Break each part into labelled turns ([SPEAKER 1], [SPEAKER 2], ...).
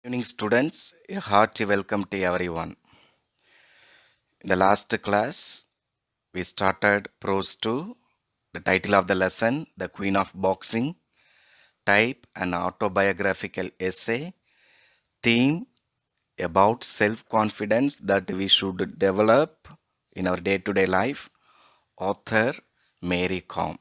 [SPEAKER 1] Evening students, a hearty welcome to everyone. In the last class, we started prose 2. The title of the lesson, The Queen of Boxing, type an autobiographical essay, theme about self-confidence that we should develop in our day-to-day life, author Mary Kom.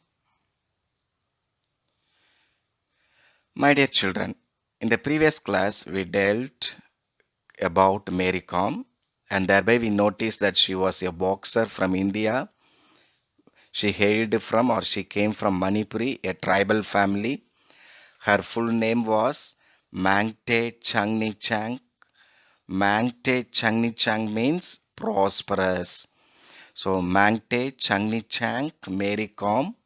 [SPEAKER 1] My dear children, in the previous class, we dealt about Mary Kom, and thereby we noticed that she was a boxer from India. She hailed from or she came from Manipuri, a tribal family. Her full name was Mangte Changni Chang. Mangte Changni Chang means prosperous. So Mangte Changni Chang Mary Kom,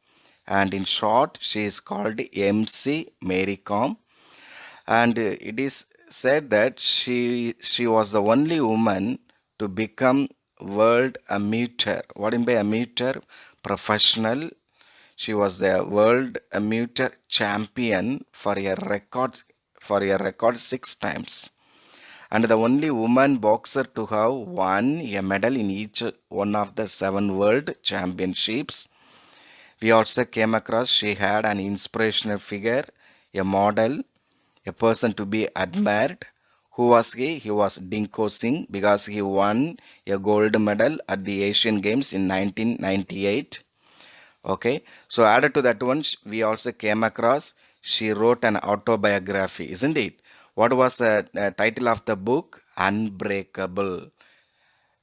[SPEAKER 1] and in short she is called MC Mary Kom. And it is said that she was the only woman to become world amateur. What do you mean by amateur? Professional. She was the world amateur champion for a record 6 times, and the only woman boxer to have won a medal in each one of the 7 world championships. We also came across she had an inspirational figure, a model, a person to be admired. Who was he? He was Dinko Singh because he won a gold medal at the Asian Games in 1998. Okay, so added to that one, we also came across she wrote an autobiography, isn't it? What was the title of the book? Unbreakable.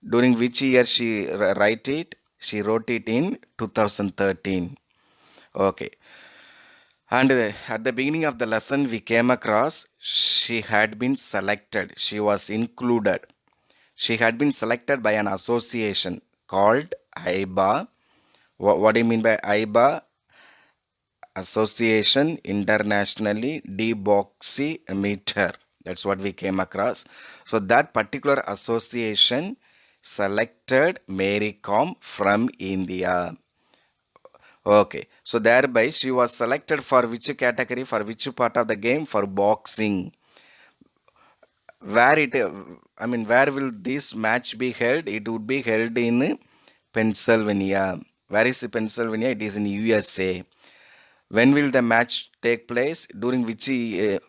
[SPEAKER 1] During which year she write it? She wrote it in 2013. Okay, and at the beginning of the lesson, we came across she had been selected. She was included. She had been selected by an association called AIBA. What do you mean by AIBA? Association Internationally Deboximeter. That's what we came across. So that particular association selected Mary Kom from India. Okay, so thereby she was selected for which category, for which part of the game? For boxing. Where will this match be held? It would be held in Pennsylvania. Where is Pennsylvania? It is in USA. When will the match take place? During which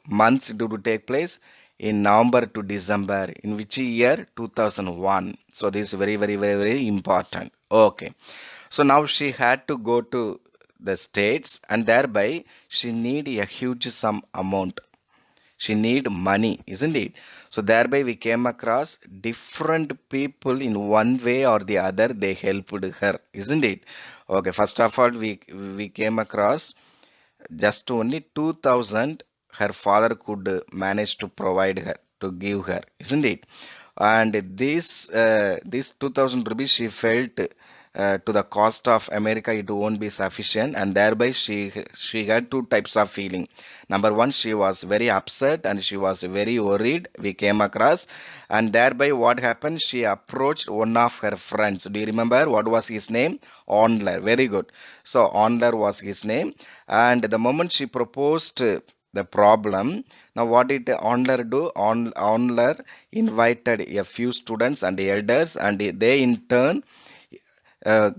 [SPEAKER 1] months it would take place? In November to December. In which year? 2001. So this is very, very, very, very important. Okay. So now she had to go to the States, and thereby she need a huge sum amount. She need money, isn't it? So thereby we came across different people in one way or the other. They helped her, isn't it? Okay, first of all, we came across just only 2000 her father could manage to provide her, to give her, isn't it? And this 2000 rupees she felt to the cost of America it won't be sufficient, and thereby she had two types of feeling. Number one, she was very upset and she was very worried. We came across, and thereby what happened? She approached one of her friends. Do you remember what was his name? Onler. Very good. So Onler was his name, and the moment she proposed the problem, now what did Onler do? Onler invited a few students and elders, and they in turn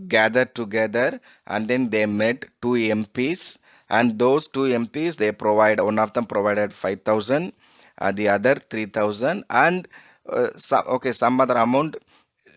[SPEAKER 1] gathered together, and then they met two MPs, and those two MPs they provide, one of them provided 5,000, the other 3,000, and some other amount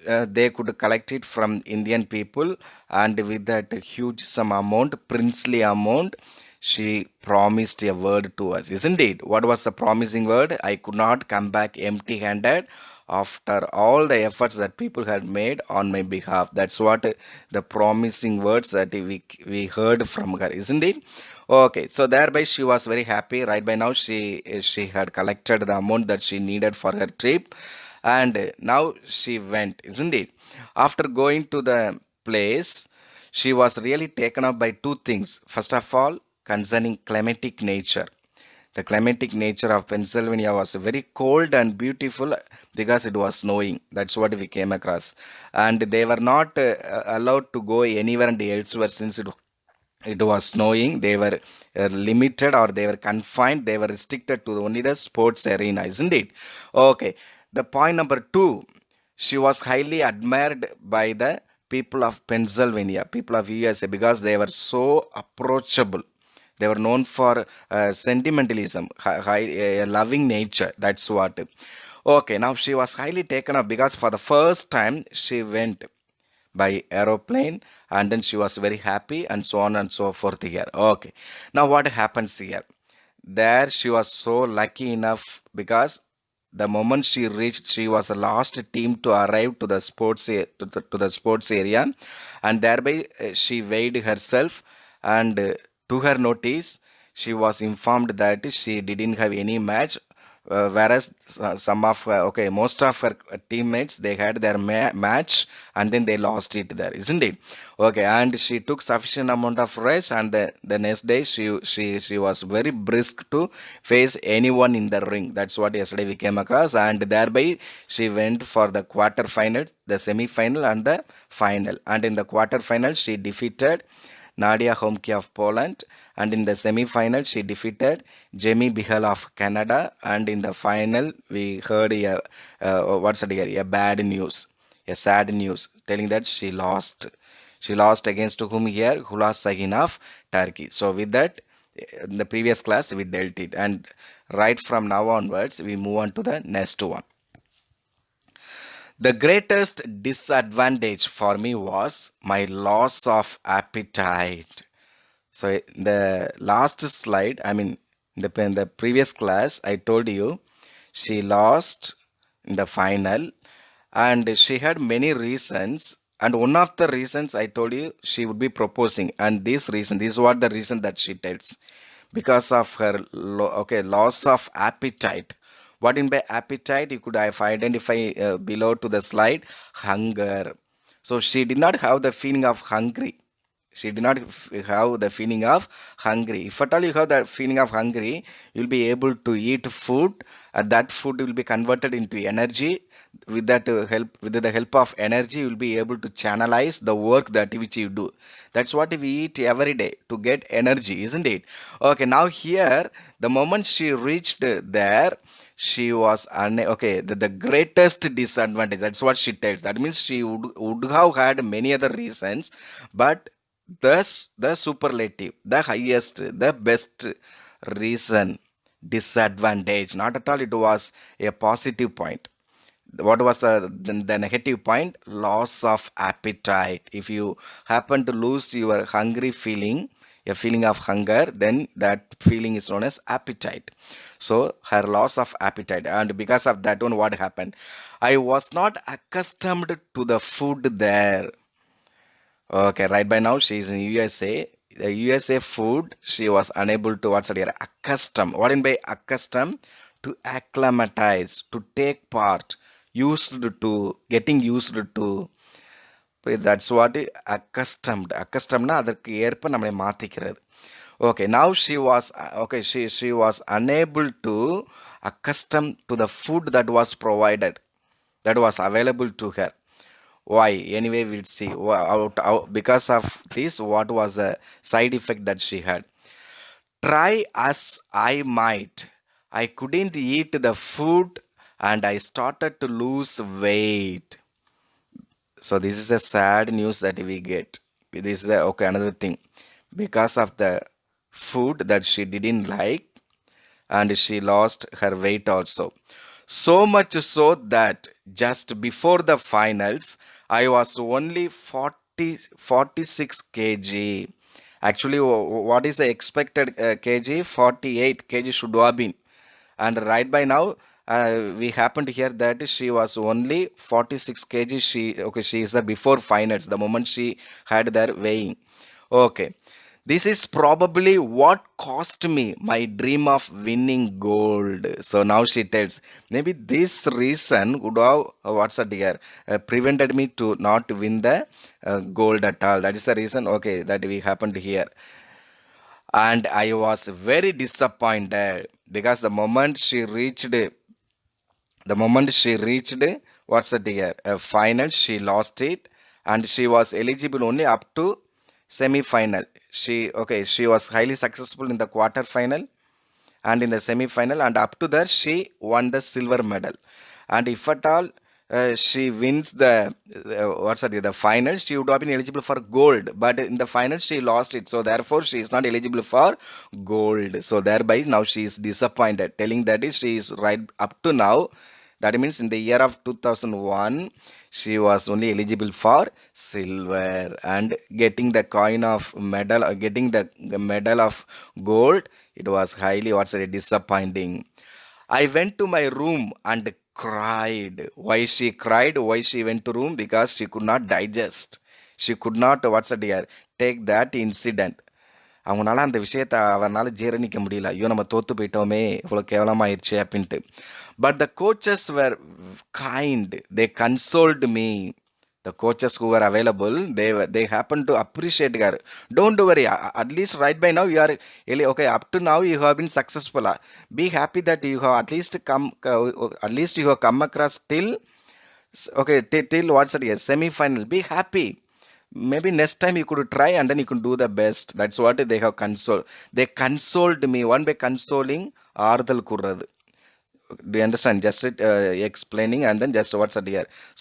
[SPEAKER 1] they could collect it from Indian people, and with that huge sum amount, princely amount, she promised a word to us, isn't it? What was the promising word? I could not come back empty handed after all the efforts that people had made on my behalf. That's what the promising words that we heard from her, isn't it? Okay, so thereby she was very happy. Right by now, she had collected the amount that she needed for her trip, and now she went, isn't it? After going to the place, she was really taken up by two things. First of all, concerning climatic nature. The climatic nature of Pennsylvania was very cold and beautiful because it was snowing. That's what we came across. And they were not allowed to go anywhere and elsewhere since it was snowing. They were limited, or they were confined, they were restricted to only the sports arena, isn't it? Okay, the point number two, she was highly admired by the people of Pennsylvania, people of USA, because they were so approachable. They were known for sentimentalism, loving nature. That's what. Okay, now she was highly taken up because for the first time she went by aeroplane, and then she was very happy and so on and so forth here. Okay, now what happens here? There she was so lucky enough because the moment she reached, she was the last team to arrive to the to the sports area, and thereby she weighed herself, and to her notice, she was informed that she didn't have any match, whereas some of okay, most of her teammates, they had their match, and then they lost it there, isn't it? Okay, and she took sufficient amount of rest, and the next day she was very brisk to face anyone in the ring. That's what yesterday we came across, and thereby she went for the quarterfinals, the semi-final, and the final. And in the quarterfinal, she defeated Nadia Homke of Poland, and in the semi-final she defeated Jamie Bihal of Canada, and in the final we heard what's it here, a bad news, a sad news, telling that she lost. She lost against whom here? Hula Sagin of Turkey. So with that, in the previous class we dealt it, and right from now onwards we move on to the next one. The greatest disadvantage for me was my loss of appetite. So the last slide, I mean, in the previous class, I told you she lost in the final, and she had many reasons. And one of the reasons I told you she would be proposing, and this is what the reason that she tells, because of her okay, loss of appetite. What in by appetite? You could have identify below to the slide, hunger. So she did not have the feeling of hungry. She did not have the feeling of hungry. If at all you have the feeling of hungry, you'll be able to eat food, and that food will be converted into energy. With that with the help of energy, you'll be able to channelize the work that which you do. That's what we eat every day to get energy, isn't it? Okay, now here, the moment she reached there, she was okay, the greatest disadvantage. That's what she tells. That means she would have had many other reasons, but the superlative, the highest, the best reason, disadvantage, not at all, it was a positive point. What was the negative point? Loss of appetite. If you happen to lose your hungry feeling, a feeling of hunger, then that feeling is known as appetite. So her loss of appetite, and because of that one, what happened? I was not accustomed to the food there. Okay, right by now she is in USA. The USA food, she was unable to what's it here? Accustom. What in by accustom? To acclimatize, to take part, used to, getting used to. That's what accustomed. Accustomed na அதற்கு ஏற்ப நம்மளை மாத்திக்கிறது. Okay, now she was okay. She was unable to accustom to the food that was provided, that was available to her. Why? Anyway, we'll see. Because of this, what was the side effect that she had? Try as I might, I couldn't eat the food, and I started to lose weight. So this is a sad news that we get. This is okay, another thing. Because of the food that she didn't like, and she lost her weight also. So much so that just before the finals, I was only 46 kg. Actually, what is the expected kg? 48 kg should have been. And right by now, we happen to hear that she was only 46 kg. She is the before finals, the moment she had their weighing. Okay. This is probably what cost me my dream of winning gold. So now she tells, maybe this reason would have, what's that here, prevented me to not win the gold at all. That is the reason, okay, that we happen to hear. And I was very disappointed because the moment she reached, what's that here, a final, she lost it, and she was eligible only up to semi-final. She was highly successful in the quarter final and in the semi-final, and up to there she won the silver medal. And if at all she wins the final, she would have been eligible for gold, but in the final she lost it, so therefore she is not eligible for gold. So thereby now she is disappointed, telling that is she is right up to now. That means in the year of 2001, she was only eligible for silver, and getting the coin of medal or getting the medal of gold, it was highly disappointing. I went to my room and cried. Why she cried? Why she went to room? Because she could not digest. She could not, take that incident. அவங்களால அந்த விஷயத்த அவனால ஜீரணிக்க முடியல. ஐயோ நம்ம தோத்து போயிட்டோமே, இவ்வளோ கேவலமாயிருச்சு அப்படின்ட்டு. But the coaches where kind. They கன்சோல்டு me. The coaches who were available, they happened to appreciate her. Don't worry, at least right by now you are okay. Up to now you have been successful. Be happy that you have at least you have come across till till what's it? Yes, semi-final. Be happy. Maybe next time you could try and then you could do the best. That's what they have consoled. They consoled me. One by consoling, ஆறுதல் கூறுறது. Do you understand? Just explaining and then just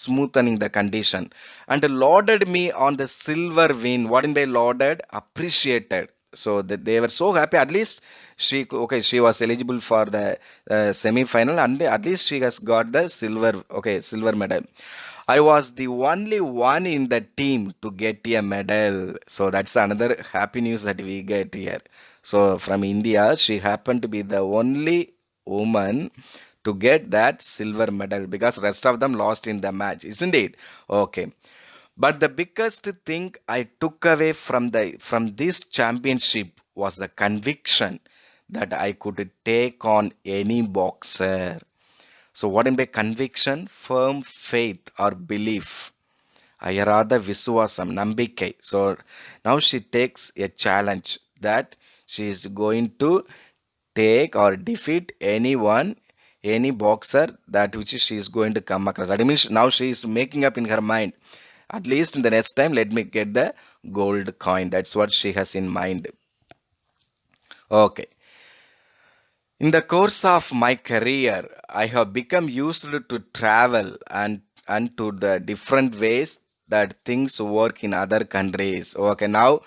[SPEAKER 1] smoothing the condition, and lauded me on the silver win. What in by lauded? Appreciated. So that they were so happy. At least she was eligible for the semi-final, and at least she has got the silver medal. I was the only one in the team to get a medal. So that's another happy news that we get here. So from India, she happened to be the only woman to get that silver medal, because rest of them lost in the match, isn't it? Okay. But the biggest thing I took away from this championship was the conviction that I could take on any boxer. So what in by conviction? Firm faith or belief. Ayarada Viswasam, Nambikai. So now she takes a challenge that she is going to take or defeat anyone, any boxer that which she is going to come across. That means now she is making up in her mind. At least in the next time, let me get the gold coin. That's what she has in mind. Okay. In the course of my career, I have become used to travel and to the different ways that things work in other countries. Okay, now,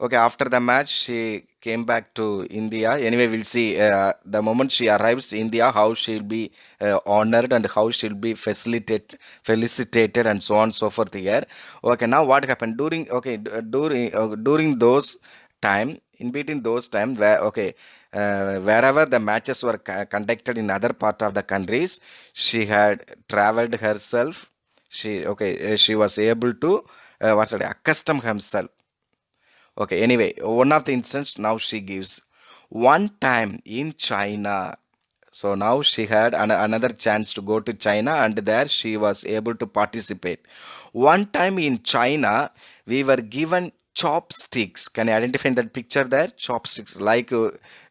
[SPEAKER 1] after the match, she came back to India. Anyway, we'll see the moment she arrives in India, how she'll be honored and how she'll be felicitated, and so on and so forth here. Okay, now what happened during those time, in between those time, wherever the matches were conducted in other part of the countries, she had traveled herself. She was able to accustom herself. Okay, anyway, one of the instances now she gives. One time in China, so now she had another chance to go to China, and there she was able to participate. One time in China, we were given chopsticks. Can you identify that picture there? Chopsticks, like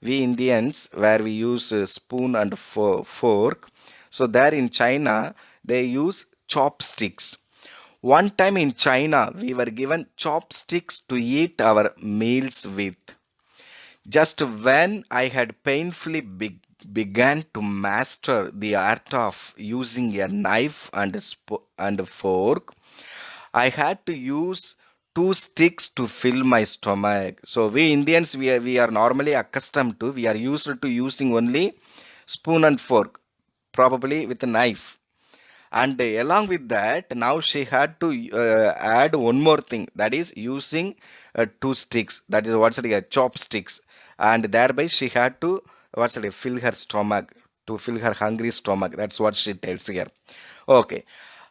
[SPEAKER 1] we Indians, where we use spoon and fork. So there in China, they use chopsticks. One time in China, we were given chopsticks to eat our meals with. Just when I had painfully began to master the art of using a knife and a fork, I had to use two sticks to fill my stomach. So we Indians, we are normally accustomed to, we are used to using only spoon and fork, probably with a knife. And along with that, now she had to add one more thing, that is using two sticks, that is chopsticks, and thereby she had to fill her stomach, to fill her hungry stomach. That's what she tells here. Okay,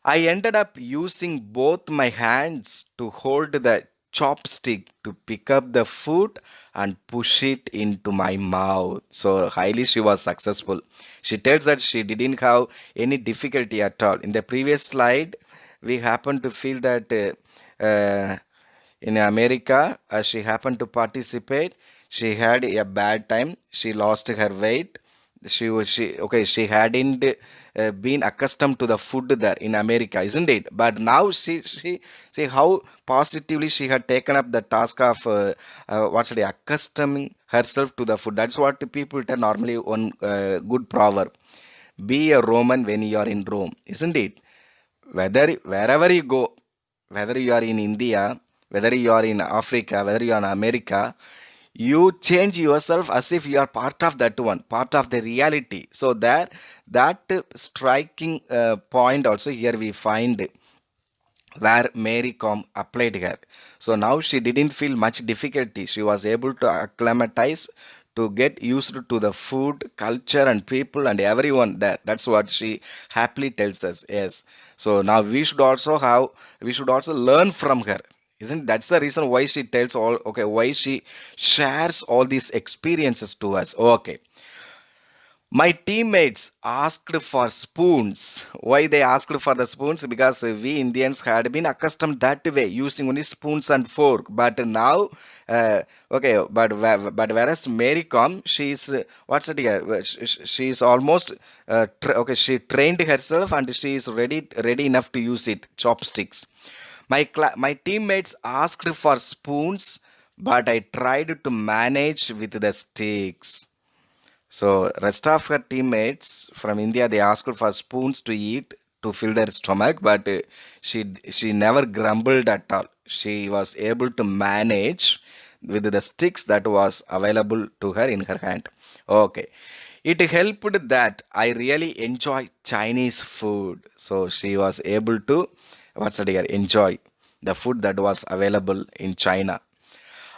[SPEAKER 1] I ended up using both my hands to hold the chopstick to pick up the food and push it into my mouth. So highly she was successful. She tells that she didn't have any difficulty at all. In the previous slide, we happened to feel that in America, she happened to participate. She had a bad time. She lost her weight. She hadn't been accustomed to the food there in America, isn't it? But now she see how positively she had taken up the task of what's it, accustoming herself to the food. That's what the people tell normally one good proverb. Be a Roman when you are in Rome, isn't it? Whether wherever you go, whether you are in India, whether you are in Africa, whether you are in America, you change yourself as if you are part of that one, part of the reality. So there, that striking point also here we find where Mary Com applied her. So now she didn't feel much difficulty. She was able to acclimatize, to get used to the food, culture, and people and everyone there. That's what she happily tells us. Yes. So now we should also learn from her. Isn't that's the reason why she tells all, okay, why she shares all these experiences to us. Okay. My teammates asked for spoons. Why they asked for the spoons? Because we Indians had been accustomed that way, using only spoons and fork. But now, okay, but whereas Mary Com, she's what's it here? She's almost okay. She trained herself and she is ready enough to use it, chopsticks. My teammates asked for spoons, but I tried to manage with the sticks. So rest of her teammates from India, they asked for spoons to eat to fill their stomach, but she never grumbled at all. She was able to manage with the sticks that was available to her in her hand. Okay. It helped that I really enjoy Chinese food. So she was able to, what's it here, enjoy the food that was available in China.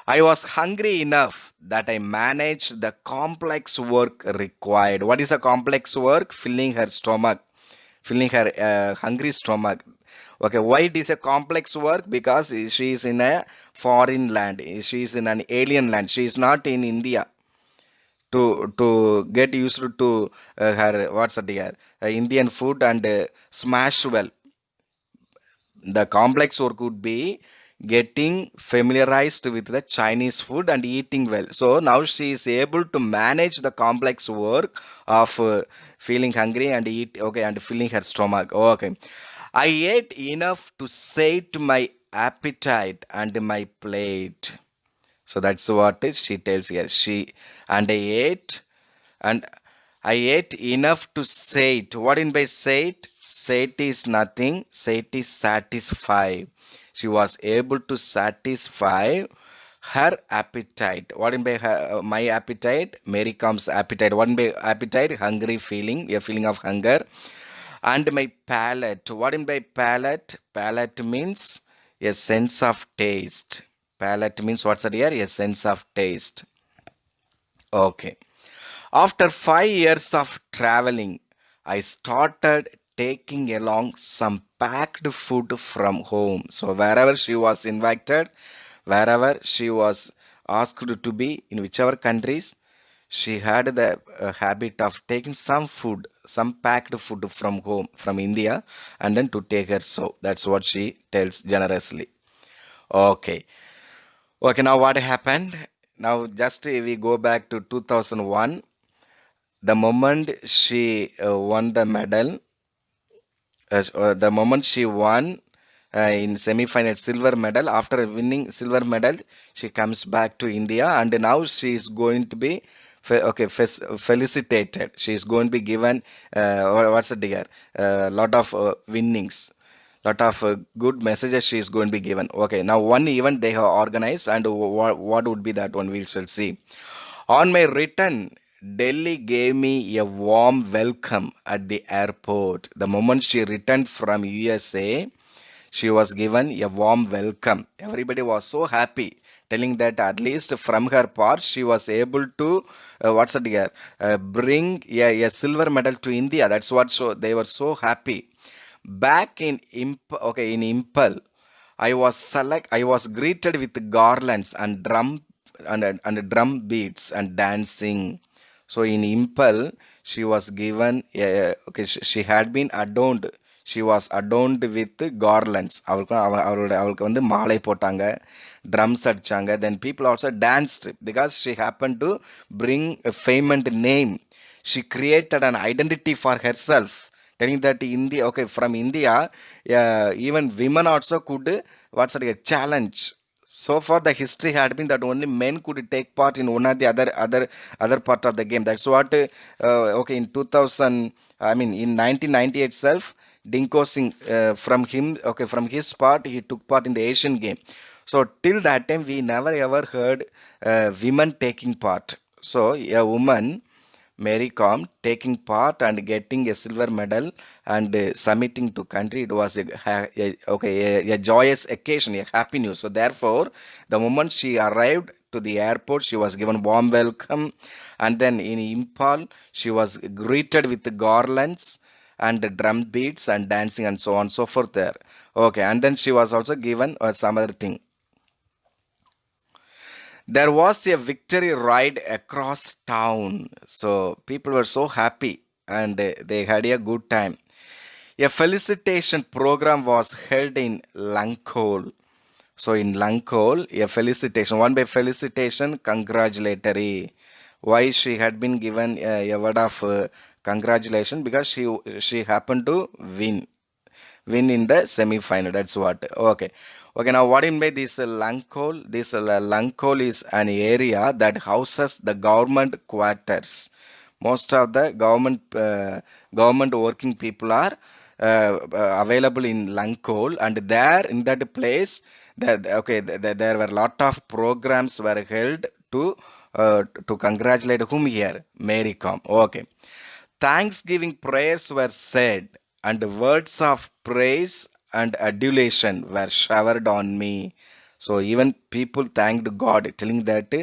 [SPEAKER 1] I was hungry enough that I managed the complex work required. What is a complex work? Filling her stomach, filling her hungry stomach. Okay, why it is a complex work? Because she is in a foreign land. She is in an alien land. She is not in India to get used to her what's it here? Indian food and smash well. The complex work would be getting familiarized with the Chinese food and eating well. So now she is able to manage the complex work of feeling hungry and eat, okay, and filling her stomach. Okay. I ate enough to sate my appetite and my plate. So that's what she tells here. And I ate and I ate enough to sate. What in by sate? Sate is nothing. Sate is satisfy. She was able to satisfy her appetite. What in by her, my appetite? Mary comes appetite. What in by appetite? Hungry feeling, a feeling of hunger. And my palate. What in by palate? Palate means a sense of taste. Palate means what's that here? A sense of taste. Okay. After 5 years of traveling, I started taking along some packed food from home. So, wherever she was invited, wherever she was asked to be, in whichever countries, she had the habit of taking some food, some packed food from home, from India, and then to take her. So, that's what she tells generously. Okay. Okay, now what happened? Now, just we go back to 2001. The moment she won the medal, the moment she won in semi-final silver medal, after winning silver medal, she comes back to India, and now she is going to be felicitated. She is going to be given what's it here? A lot of winnings, lot of good messages she is going to be given. Okay, now one event they have organized, and what would be that one? We shall see. On my return, Delhi gave me a warm welcome at the airport. The moment she returned from USA, she was given a warm welcome. Everybody was so happy, telling that at least from her part, she was able to, what's it here, bring a silver medal to India. That's what, so they were so happy. Back in in Impal, I was greeted with garlands and drum beats and dancing. So in Impal, she was given she had been adorned. She was adorned with garlands. அவளுக்கு வந்து மாலை போட்டாங்க, drums அடிச்சாங்க. Then people also danced because she happened to bring a fame and name. She created an identity for herself, telling that India, okay, from India, even women also could, what's it, a challenge. So far, the history had been that only men could take part in one or the other part of the game. That's what, okay, in 2000, I mean, in 1990 itself, Dinko Singh, from him, okay, from his part, he took part in the Asian game. So till that time, we never ever heard women taking part. So a woman, Mary Kom, taking part and getting a silver medal and submitting to country, it was a joyous occasion, a happy news. So therefore, the moment she arrived to the airport, she was given warm welcome, and then in Impal, she was greeted with the garlands and the drum beats and dancing and so on and so forth there. Okay, and then she was also given some other thing. There was a victory ride across town. So people were so happy and they had a good time. A felicitation program was held in Langkol. So in Langkol, a felicitation, one by felicitation, congratulatory. Why she had been given a word of congratulation? Because she happened to win in the semi-final. That's what. Okay. Okay. Now, what in by this Langkol? This Langkol is an area that houses the government quarters. Most of the government working people are available in Langkol, and there in that place, there were a lot of programs were held to congratulate whom here? Mary Kom. Okay. Thanksgiving prayers were said, and words of praise and adulation were showered on me. So even people thanked God, telling that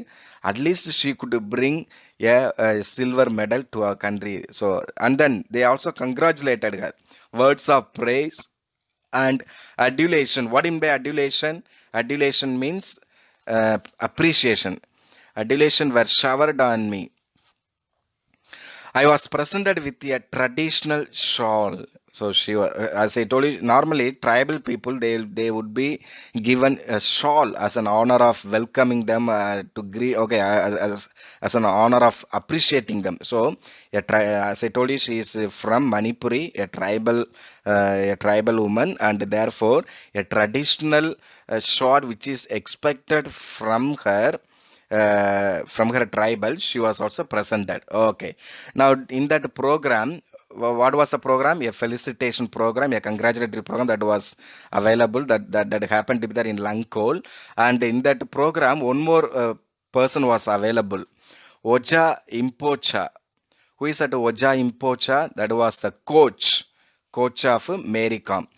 [SPEAKER 1] at least she could bring a silver medal to our country. So and then they also congratulated her. Words of praise and adulation. What in by adulation? Adulation means appreciation. Adulation were showered on me. I was presented with a traditional shawl. So she was, as I told you, normally tribal people they would be given a shawl as an honor of welcoming them to greet. Okay, as an honor of appreciating them. So as I told you, she is from Manipuri, a tribal woman, and therefore a traditional shawl which is expected from her tribal, she was also presented. Okay. Now, in that program, what was the program? A felicitation program, a congratulatory program that was available, that happened to be there in Langkol. And in that program, one more person was available. Oja Impocha. Who is that Oja Impocha? That was the coach of Mary Kom.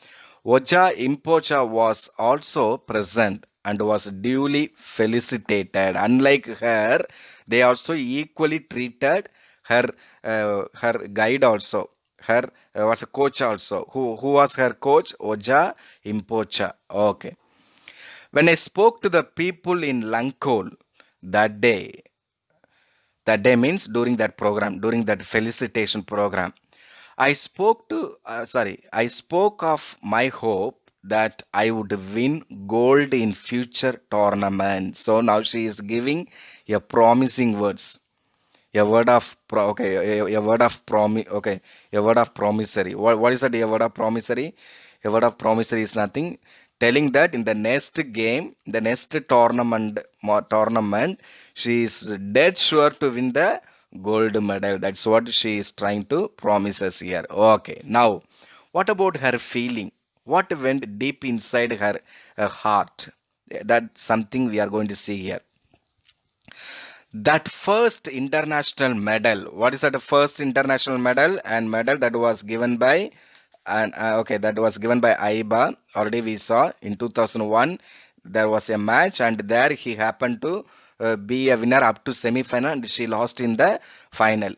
[SPEAKER 1] Oja Impocha was also present and was duly felicitated. Unlike her, they also equally treated her guide also. Her was a coach also. Who was her coach? Oja Impocha. Okay. When I spoke to the people in Langkol that day, that day means during that program, during that felicitation program, I spoke of my hope that I would win gold in future tournaments. So now she is giving a promising words, a word of a word of a word of promissory. What is that? A word of promissory? A word of promissory is nothing. Telling that in the next game, the next tournament, she is dead sure to win the gold medal. That's what she is trying to promise us here. Okay, now what about her feeling? What went deep inside her heart? That's something we are going to see here. That first international medal, what is that? First international medal and medal that was given by that was given by Aiba. Already we saw in 2001 there was a match and there he happened to be a winner up to semi-final and she lost in the final.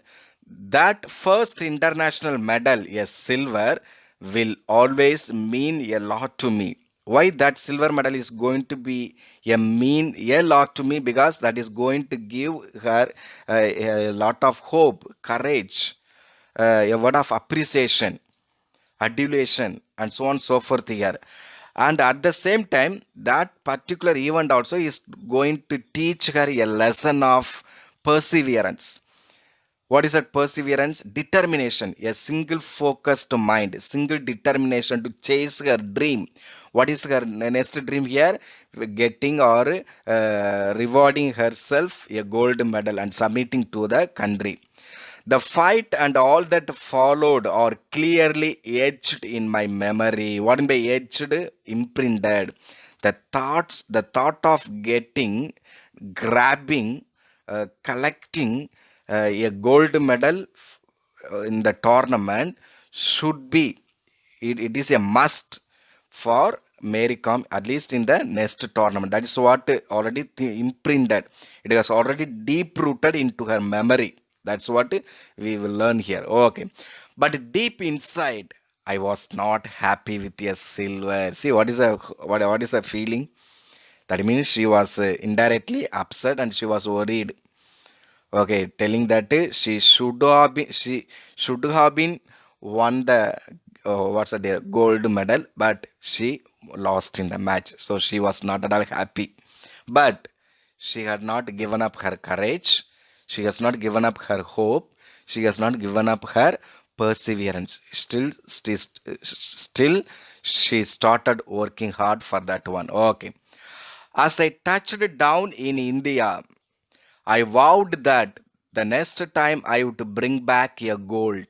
[SPEAKER 1] That first international medal, yes, silver, will always mean a lot to me. Why that silver medal is going to be a lot to me? Because that is going to give her a lot of hope, courage, a word of appreciation, adulation, and so on and so forth here. And at the same time, that particular event also is going to teach her a lesson of perseverance. What is that perseverance? Determination, a single focused mind, single determination to chase her dream. What is her next dream here? Getting or rewarding herself a gold medal and submitting to the country. The fight and all that followed are clearly etched in my memory. What in by etched? Imprinted. The thought of getting, grabbing, collecting a gold medal in the tournament should be, it is a must for Mary Kom, at least in the next tournament. That is what already imprinted. It has already deep rooted into her memory. That's what we will learn here. Okay. But deep inside, I was not happy with a silver. See, what is a feeling? That means she was indirectly upset and she was worried. Okay, telling that she should have been won the what's the gold medal, but she lost in the match. So she was not at all happy. But she had not given up her courage. She has not given up her hope. She has not given up her perseverance. Still, she started working hard for that one. Okay. As I touched down in India, I vowed that the next time I would bring back a gold.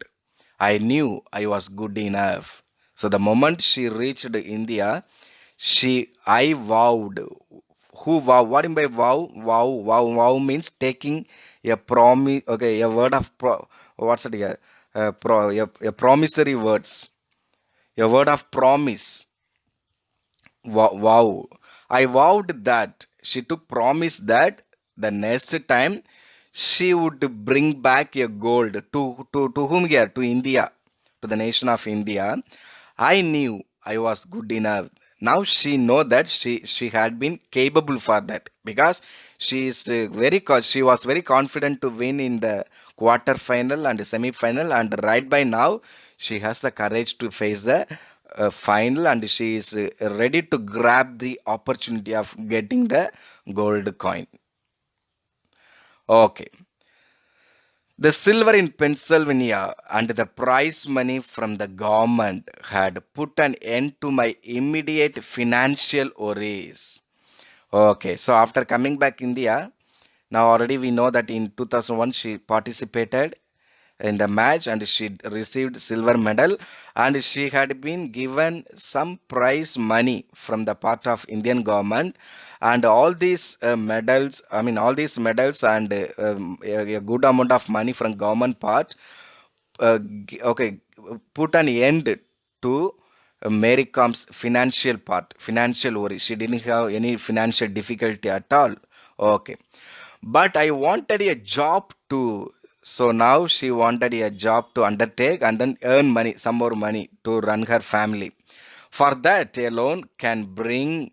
[SPEAKER 1] I knew I was good enough. So the moment she reached India, I vowed. Who vow? What in by vow? Vow means taking a promise. Okay, a word of what's it here? A promissory words. A word of promise. Wow. I vowed that she took promise that the next time she would bring back a gold to whom here? To India, to the nation of India. I knew I was good enough. Now she know that she had been capable for that because she was very confident to win in the quarter final and semi final, and right by now she has the courage to face the final, and she is ready to grab the opportunity of getting the gold coin. Okay. The silver in Pennsylvania and the prize money from the government had put an end to my immediate financial worries. Okay, so after coming back India, now already we know that in 2001 she participated in the match and she received silver medal, and she had been given some prize money from the part of Indian government, and all these medals, I mean all these medals and a good amount of money from government part, okay, put an end to Mary Com's financial part, financial worry. She didn't have any financial difficulty at all. Okay. But I wanted a job to, so now she wanted a job to undertake and then earn money, some more money to run her family. For that alone can bring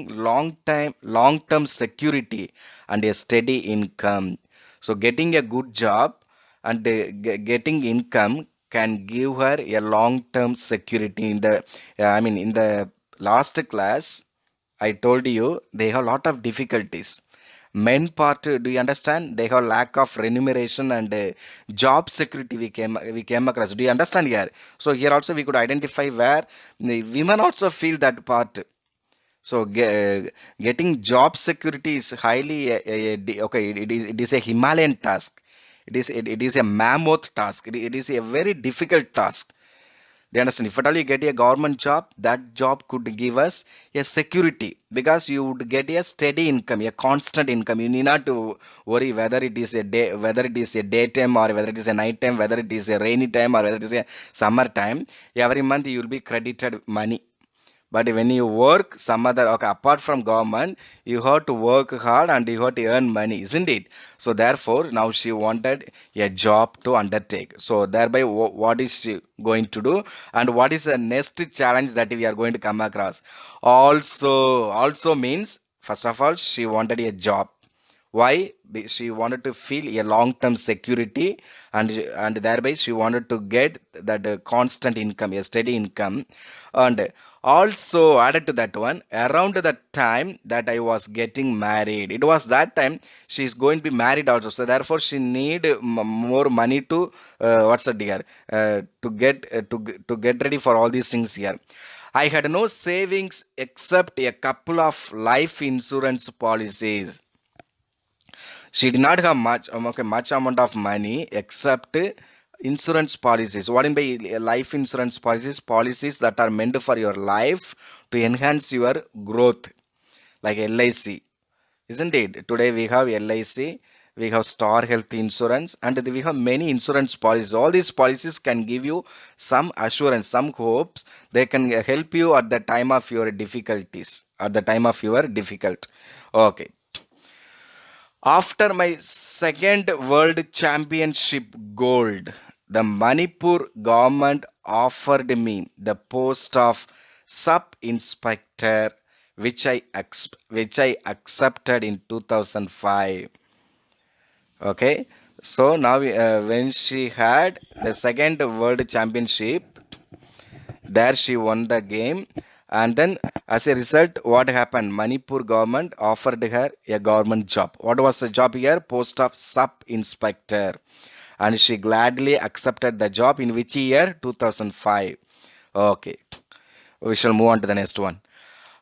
[SPEAKER 1] long term security and a steady income. So getting a good job and getting income can give her a long term security. In the I mean in the last class I told you they have a lot of difficulties. Men part, do you understand? They have lack of remuneration and job security. We came across. Do you understand here? So here also we could identify where the women also feel that part. So getting job security is highly okay. It is a Himalayan task. It is a mammoth task. It is a very difficult task. Do you understand? If at all you get a government job, that job could give us a security because you would get a steady income, a constant income. You need not to worry whether it is a daytime or whether it is a night time, whether it is a rainy time or whether it is a summer time. Every month you will be credited money. But when you work some other, okay, apart from government, you have to work hard and you have to earn money, isn't it? So therefore, now she wanted a job to undertake. So thereby, what is she going to do, and what is the next challenge that we are going to come across? Also means first of all, she wanted a job. Why? She wanted to feel a long-term security, and thereby she wanted to get that constant income, a steady income, and Also, added to that one, around the time that I was getting married, it was that time she's going to be married also. So therefore, she need more money to what's the dear to get ready for all these things here. I had no savings except a couple of life insurance policies. She did not have much amount of money except insurance policies. What in by life insurance policies? Policies that are meant for your life to enhance your growth, like LIC, isn't it? Today we have LIC, we have Star Health Insurance, and we have many insurance policies. All these policies can give you some assurance, some hopes. They can help you at the time of your difficulties, at the time of your difficult. Okay. After my second World Championship gold, the Manipur government offered me the post of sub inspector, which I accepted in 2005. Okay, so now when she had the second World Championship, there she won the game, and then as a result, what happened? Manipur government offered her a government job. What was the job here? Post of sub inspector, and she gladly accepted the job in which year? 2005. Okay, we shall move on to the next one.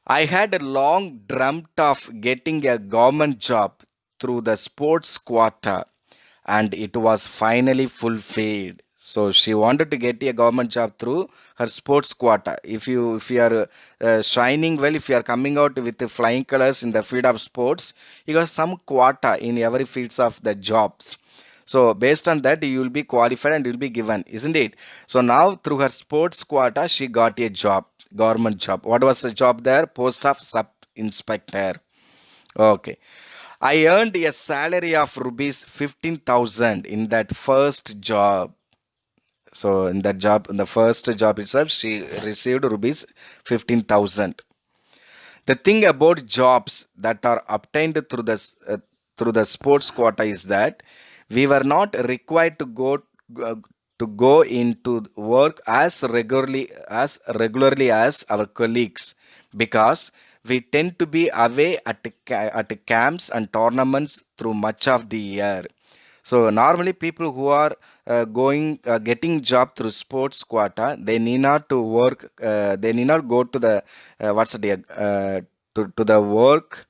[SPEAKER 1] I had long dreamt of getting a government job through the sports quota, and it was finally fulfilled. So she wanted to get a government job through her sports quota. If you are shining well, if you are coming out with the flying colors in the field of sports, you got some quota in every fields of the jobs. So based on that, you will be qualified and you will be given, isn't it? So now through her sports quota, she got a job, government job. What was the job there? Post of sub inspector. Okay. I earned a salary of rupees 15,000 in that first job. So in that job, in the first job itself, she received rupees 15,000. The thing about jobs that are obtained through the sports quota is that we were not required uh, to go into work as regularly as our colleagues, because we tend to be away at camps and tournaments through much of the year. So normally people who are getting job through sports quota, they need not to work. They need not go to the what's the day, to the work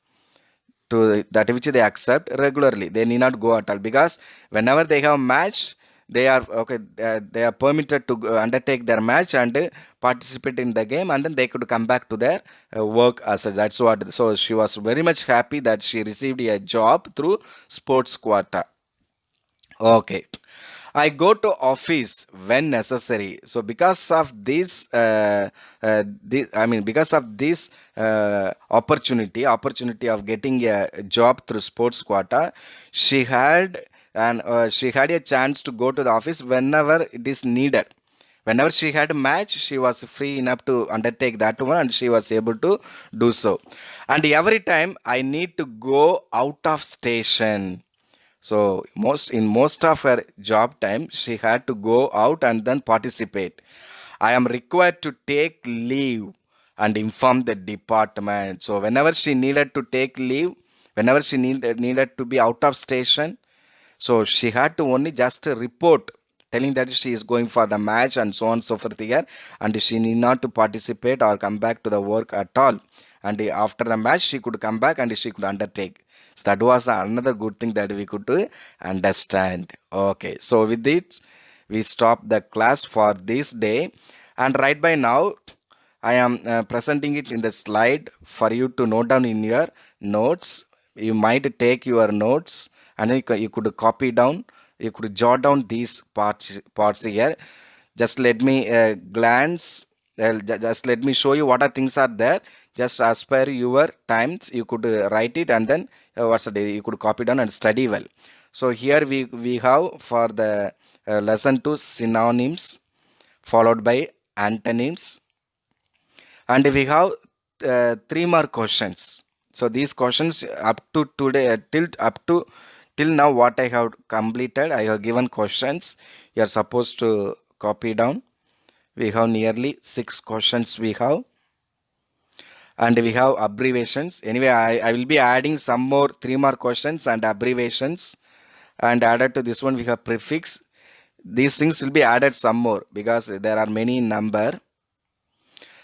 [SPEAKER 1] to that which they accept regularly. They need not go at all, because whenever they have match, they are okay. They are permitted to undertake their match and participate in the game, and then they could come back to their work as such. That's what. So she was very much happy that she received a job through sports quota. Okay. I go to office when necessary. So because of because of this opportunity of getting a job through sports quota, she had she had a chance to go to the office whenever it is needed. Whenever she had a match, she was free enough to undertake that one, and she was able to do so. And every time I need to go out of station, so most of her job time, she had to go out and then participate. I am required to take leave and inform the department. So whenever she needed to take leave, whenever she needed to be out of station, so she had to only just report telling that she is going for the match and so on and so forth here, and she need not to participate or come back to the work at all. And after the match, she could come back and she could undertake. So that was another good thing that we could understand. Okay, so with this, we stop the class for this day, and right by now, I am presenting it in the slide for you to note down in your notes. You might take your notes and then you could copy down, you could jot down these parts here. Just let me glance, just let me show you what are things are there. Just as per your times, you could write it, and then what's the day, you could copy down and study well. So here we have for the lesson 2 synonyms followed by antonyms, and we have three more questions. So these questions up to today, till now, what I have completed, I have given questions. You are supposed to copy down. We have nearly 6 questions we have. and we have abbreviations. Anyway, I will be adding some more 3 more questions and abbreviations, and added to this one we have prefix. These things will be added some more because there are many in number.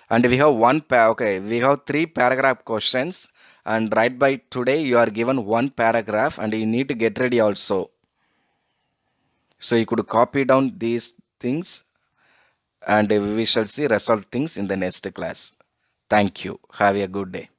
[SPEAKER 1] And we have okay, we have 3 paragraph questions, and right by today you are given 1 paragraph and you need to get ready also. So you could copy down these things, and we shall see rest of things in the next class. Thank you. Have a good day.